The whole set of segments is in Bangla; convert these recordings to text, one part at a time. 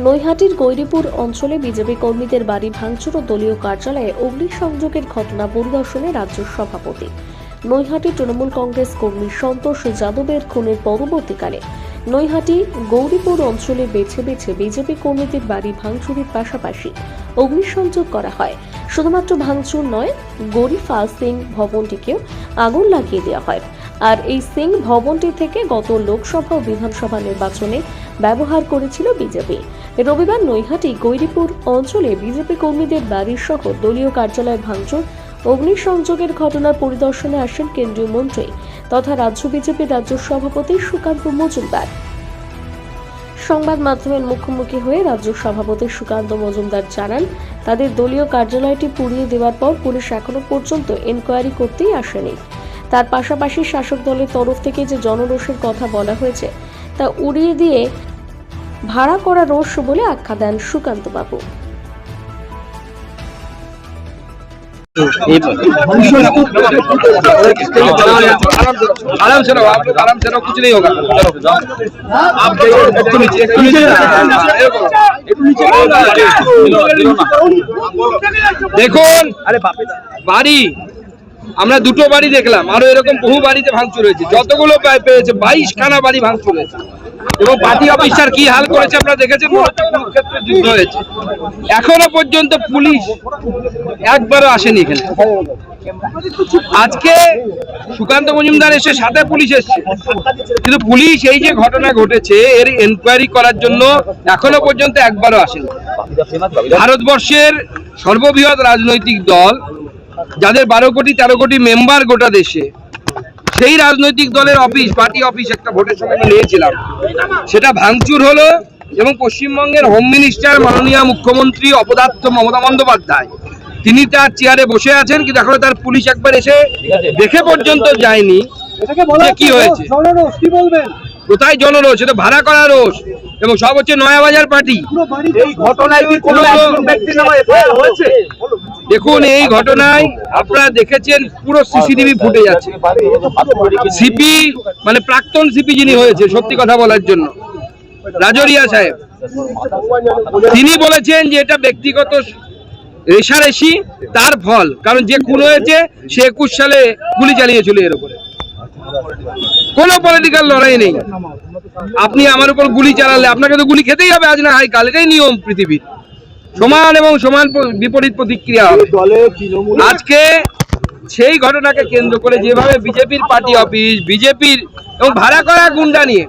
নৈহাটির গৈরীপুর অঞ্চলে বিজেপি কর্মীদের বাড়ি ভাঙচুর ও দলীয় কার্যালয়ে অগ্নিসংযোগের ঘটনা পরিদর্শনে রাজ্য সভাপতি। নৈহাটি তৃণমূল কংগ্রেস কর্মী সন্তোষ যাদবের খুনের পরবর্তীকালে নৈহাটি গৌরীপুর অঞ্চলে বেছে বেছে বিজেপি কর্মীদের বাড়ি ভাঙচুরের পাশাপাশি অগ্নিসংযোগ করা হয়। শুধুমাত্র ভাঙচুর নয়, গরিফা সিং ভবনটিকেও আগুন লাগিয়ে দেওয়া হয়। আর এই সিং ভবনটি থেকে গত লোকসভা ও বিধানসভা নির্বাচনে ব্যবহার করেছিল বিজেপি। রবিবার নৈহাটি গৈরীপুর অঞ্চলে বিজেপি কর্মীদের বাড়ির সহ দলীয় কার্যালয় ভাঙচুর অগ্নিসংযোগের ঘটনার পরিদর্শনে আসেন কেন্দ্রীয় মন্ত্রী তথা রাজ্য বিজেপির রাজ্য সভাপতি সুকান্ত মজুমদার। সংবাদ মাধ্যমের মুখোমুখি হয়ে রাজ্য সভাপতি সুকান্ত মজুমদার জানান, তাদের দলীয় কার্যালয়টি পুড়িয়ে দেওয়ার পর পুলিশ এখনো পর্যন্ত এনকোয়ারি করতেই আসেনি। তার পাশাপাশি শাসক দলের তরফ থেকে যে জনরোষের কথা বলা হয়েছে তা উড়িয়ে দিয়ে ভাড়া করা রোষ বলে আখ্যা দেন সুকান্ত বাবু। आराम से रहो, आप लोग आराम से रहो, कुछ नहीं होगा। आप দেখুন, বাড়ি আমরা দুটো বাড়ি দেখলাম, আরো এরকম বহু বাড়িতে ভাঙচুর হয়েছে। যতগুলো পেয়েছে 22খানা বাড়ি ভাঙচুর হয়েছে এবং পার্টি অফিসার কি হাল করেছে আপনারা দেখেছেন। কুরুক্ষেত্রে যুদ্ধ হয়েছে, এখনো পর্যন্ত পুলিশ একবারও আসেনি এখানে। আজকে সুকান্ত মজুমদার এসে সাথে পুলিশ এসছে, কিন্তু পুলিশ এই যে ঘটনা ঘটেছে এর এনকোয়ারি করার জন্য এখনো পর্যন্ত একবারও আসেনি। ভারতবর্ষের সর্ববৃহৎ রাজনৈতিক দল, যাদের 12 কোটি 13 কোটি মেম্বার গোটা দেশে, সেই রাজনৈতিক দলের অফিস, পার্টি অফিস একটা ভোটের সময় নিয়েছিলাম, সেটা ভাঙচুর হলো এবং পশ্চিমবঙ্গের হোম মিনিস্টার মাননীয় মুখ্যমন্ত্রী অপদার্থ মমতা বন্দ্যোপাধ্যায় তিনি তার চেয়ারে বসে আছেন, কিন্তু এখনো তার পুলিশ একবার এসে দেখে পর্যন্ত যায়নি কি হয়েছে। কোথায় জনরোষ? এটা ভাড়া করা রোষ এবং সব হচ্ছে নয়াবাজার পার্টি। দেখুন, এই ঘটনায় আপনারা দেখেছেন পুরো সিসিটিভি ফুটে যাচ্ছে। সিপি মানে প্রাক্তন সিপি যিনি হয়েছে, সত্যি কথা বলার জন্য, রাজরিয়া সাহেব, তিনি বলেছেন যে এটা ব্যক্তিগত রেশারেশি, তার ফল। কারণ যে খুন হয়েছে সে 21 সালে গুলি চালিয়েছিল এর উপরে, কোনো পলিটিক্যাল লড়াই নেই। আপনি আমার উপর গুলি চালালে আপনাকে তো গুলি খেতেই হবে, আজ না হয় কাল, এটাই নিয়ম পৃথিবীর। সমান এবং সমান বিপরীত প্রতিক্রিয়া হবে। আজকে সেই ঘটনাকে কেন্দ্র করে যেভাবে বিজেপির পার্টি অফিস, বিজেপির এবং ভাড়া করা গুন্ডা নিয়ে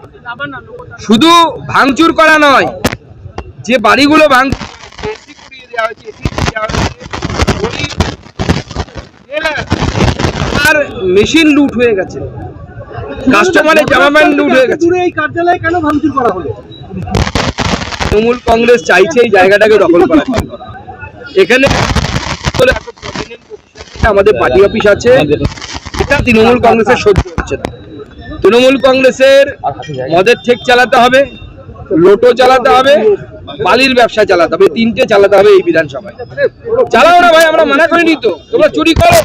শুধু ভাঙচুর করা নয়, যে বাড়িগুলো আর মেশিন লুট হয়ে গেছে, কাস্টমারের জামা প্যান্ট লুট হয়ে গেছে। এই কার্যালয় কেন ভাঙচুর করা হলো? তৃণমূল কংগ্রেস চাইছে এই জায়গাটাকে দখল করা। এখানে আমাদের পার্টি অফিস আছে, এটা তৃণমূল কংগ্রেসের সহ্য হচ্ছে না। তৃণমূল কংগ্রেসের মদের ঠেক চালাতে হবে, লোটো চালাতে হবে, বালির ব্যবসা চালাতে হবে, তিনটে চালাতে হবে এই বিধানসভায়। চালাও না ভাই, আমরা মানা করিনি তো। তোমরা চুরি করো,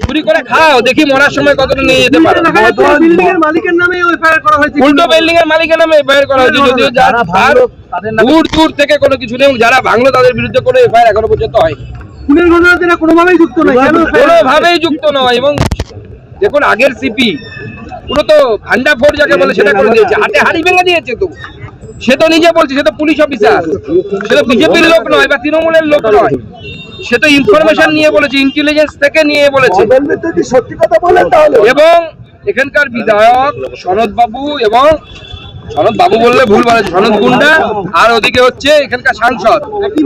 চুরি করে খাও, দেখি মরার সময় কতটা নিয়ে যেতে পারো। উল্টো বিল্ডিং এর মালিকের নামে এফআইআর করা হয়েছে, যদিও দূর দূর থেকে কোনো কিছু নেই। যারা ভাঙলো তাদের বিরুদ্ধে কোনো এফআইআর এখনো পর্যন্ত হয়নি। খুনের ঘটনাতে কোনোভাবেই যুক্ত নয়, কোনোভাবেই যুক্ত নয়। এবং দেখুন, আগের সিপি পুরো তো ভান্ডা ফোর যাকে বলে সেটা করে দিয়েছে, হাতে হাড়ি ভেঙে দিয়েছে। তো সে তো নিজে বলছে, সে তো পুলিশ অফিসার, সে তো বিজেপির লোক নয় বা তৃণমূলের লোক নয়, সে তো ইনফরমেশন নিয়ে বলেছে, ইন্টেলিজেন্স থেকে নিয়ে বলেছে। এবং এখানকার বিধায়ক সনদ বাবু, এবং সনদ বাবু বললে ভুল বলে, সনদ গুন্ডা, আর ওদিকে হচ্ছে এখানকার সাংসদ,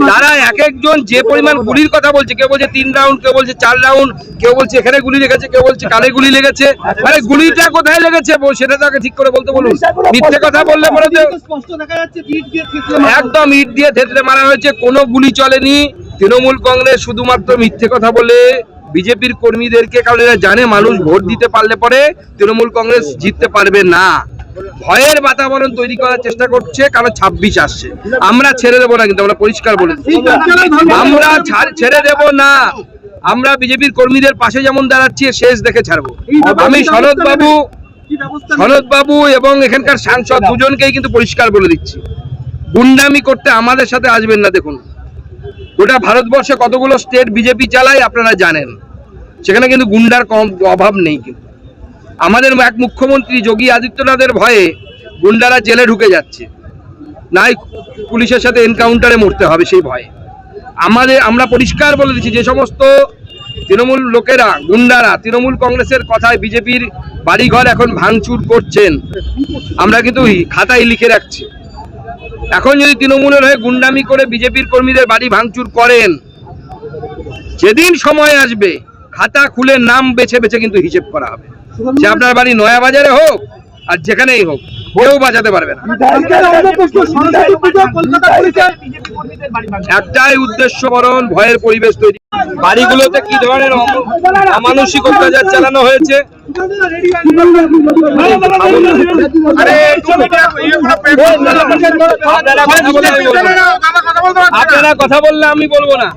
তারা এক একজন যে পরিমাণ গুলির কথা বলছে, কেউ বলছে 3 রাউন্ড, কেউ বলছে 4 রাউন্ড, কেউ বলছে এখানে গুলি লেগেছে, কেউ বলছে কালে গুলি লেগেছে। মানে গুলিটা কোথায় লেগেছে সেটা তাকে ঠিক করে বলতে বলুন। মিথ্যে কথা বললে পরে তো একদম ইট দিয়ে থেতলে মারা হয়েছে, কোনো গুলি চলেনি। তৃণমূল কংগ্রেস শুধুমাত্র মিথ্যে কথা বলে বিজেপির কর্মীদেরকে, কারণ এরা জানে মানুষ ভোট দিতে পারলে পরে তৃণমূল কংগ্রেস জিততে পারবে না, ভয়ের বাতাবরণ তৈরি করার চেষ্টা করছে। কারণ 26 আসছে, আমরা ছেড়ে দেবো না, কিন্তু আমরা পরিষ্কার বলে আমরা ছেড়ে দেব না। আমরা বিজেপির কর্মীদের পাশে যেমন দাঁড়াচ্ছি, শেষ দেখে ছাড়বো। আমি সনদ বাবু এবং এখানকার সাংসদ দুজনকেই কিন্তু পরিষ্কার বলে দিচ্ছি, গুন্ডামি করতে আমাদের সাথে আসবেন না। দেখুন গোটা ভারতবর্ষে কতগুলো স্টেট বিজেপি চালায় আপনারা জানেন, সেখানে কিন্তু গুন্ডার কম অভাব নেই। কিন্তু আমাদের এক মুখ্যমন্ত্রী যোগী আদিত্যনাথের ভয়ে গুন্ডারা জেলে ঢুকে যাচ্ছে, নাই পুলিশের সাথে এনকাউন্টারে মরতে হবে সেই ভয়ে। আমরা পরিষ্কার বলে দিচ্ছি, যে সমস্ত তৃণমূল লোকেরা গুন্ডারা তৃণমূল কংগ্রেসের কথায় বিজেপির বাড়িঘর এখন ভাঙচুর করছেন, আমরা কিন্তু খাতায় লিখে রাখছি। এখন যদি তৃণমূলের হয়ে গুন্ডামি করে বিজেপির কর্মীদের বাড়ি ভাঙচুর করেন, যেদিন সময় আসবে খাতা খুলে নাম বেছে বেছে কিন্তু হিসেব করা হবে। সে আপনার বাড়ি নয়া বাজারে হোক আর যেখানেই হোক, কেউ বাঁচাতে পারবে না। একটাই উদ্দেশ্য, বরং ভয়ের পরিবেশ তৈরি। বাড়িগুলোতে কি ধরনের অমানসিক অত্যাচার চালানো হয়েছে, আপনারা কথা বললে আমি বলবো না।